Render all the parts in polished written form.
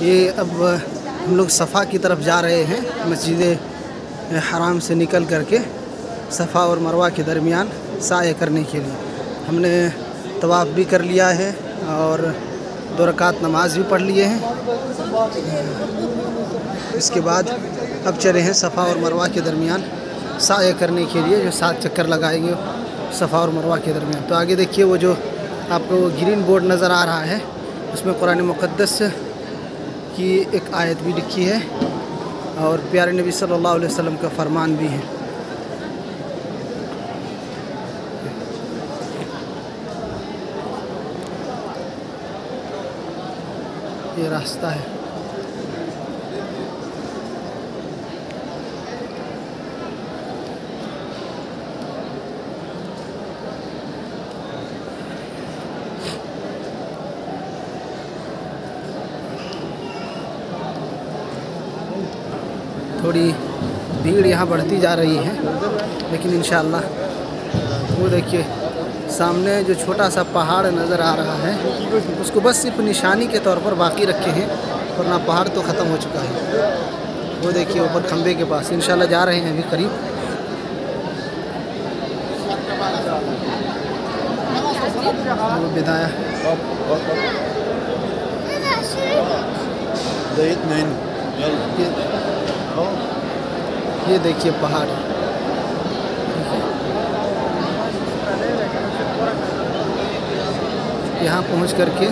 ये अब हम लोग सफ़ा की तरफ जा रहे हैं। मस्जिद हराम से निकल करके सफ़ा और मरवा के दरमियान साए करने के लिए हमने तवाफ़ भी कर लिया है और 2 रकात नमाज भी पढ़ लिए हैं। इसके बाद अब चले हैं सफ़ा और मरवा के दरमियान साए करने के लिए, जो 7 चक्कर लगाएंगे सफ़ा और मरवा के दरमियान। तो आगे देखिए वो जो आपको ग्रीन बोर्ड नज़र आ रहा है उसमें कुरान मुक़द्दस की एक आयत भी लिखी है और प्यारे नबी सल्लल्लाहु अलैहि वसल्लम का फरमान भी है। ये रास्ता है। थोड़ी भीड़ यहाँ बढ़ती जा रही है, लेकिन इंशाअल्लाह वो देखिए सामने जो छोटा सा पहाड़ नज़र आ रहा है उसको बस सिर्फ निशानी के तौर पर बाकी रखे हैं, वरना पहाड़ तो ख़त्म हो चुका है। वो देखिए ऊपर खंबे के पास इंशाअल्लाह जा रहे हैं अभी करीब। वो बिदाया ये देखिए पहाड़। यहाँ पहुँच करके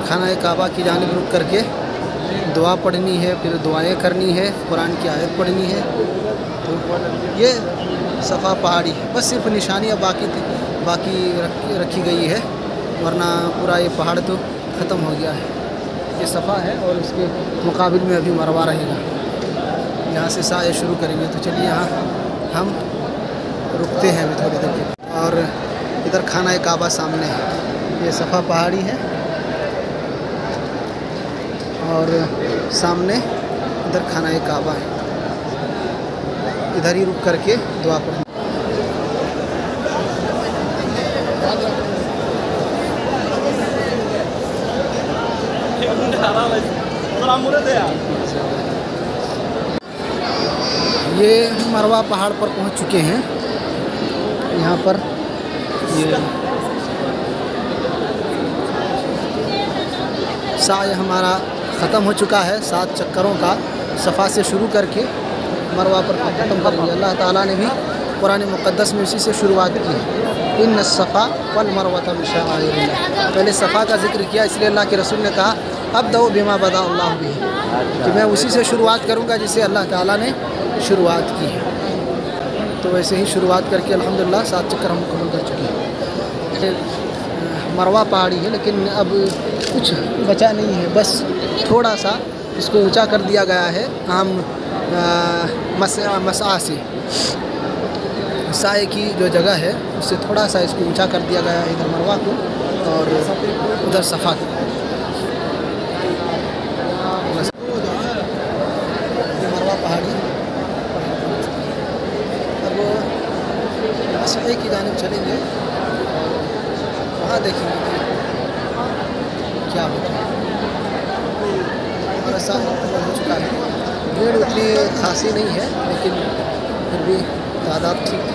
खाना काबा की जानिब रुक करके दुआ पढ़नी है, फिर दुआएं करनी है, कुरान की आयत पढ़नी है। तो ये सफ़ा पहाड़ी है, बस सिर्फ निशानियाँ बाकी रखी गई है, वरना पूरा ये पहाड़ तो ख़त्म हो गया है। ये सफ़ा है और उसके मुकाबिल में अभी मरवा रहेगा। यहाँ से साए शुरू करेंगे। तो चलिए यहाँ हम रुकते हैं अभी थोड़ी देर के। और इधर खाना काबा सामने है। ये सफ़ा पहाड़ी है और सामने इधर खाना काबा है। इधर ही रुक करके दुआ पढ़ें। ये मरवा पहाड़ पर पहुंच चुके हैं। यहाँ पर ये साए हमारा ख़त्म हो चुका है। 7 चक्करों का सफ़ा से शुरू करके मरवा पर ख़त्म करेंगे। अल्लाह ताला ने भी कुरान मुक़द्दस में उसी से शुरुआत की है। इन्न सफ़ा वल मरवत मिन शाअइरिल्लाह। पहले सफ़ा का जिक्र किया, इसलिए अल्लाह के रसूल ने कहा अब दो बिमा बदा अल्लाह भी, कि मैं उसी से शुरुआत करूँगा जिसे अल्लाह ताला ने शुरुआत की है। तो वैसे ही शुरुआत करके अल्हम्दुलिल्लाह 7 चक्कर हम मुकम्मल कर चुके हैं। मरवा पहाड़ी है, लेकिन अब कुछ बचा नहीं है, बस थोड़ा सा इसको ऊंचा कर दिया गया है। आम मसा से साए की जो जगह है उससे थोड़ा सा इसको ऊंचा कर दिया गया है, इधर मरवा को और उधर सफ़ा को। मरवा पहाड़ी अब मसले की जानिब चलेंगे, वहाँ देखेंगे कि क्या होता है। हमारा साथ हो चुका है। भीड़ उतनी खासी नहीं है, लेकिन फिर भी तादाद ठीक है।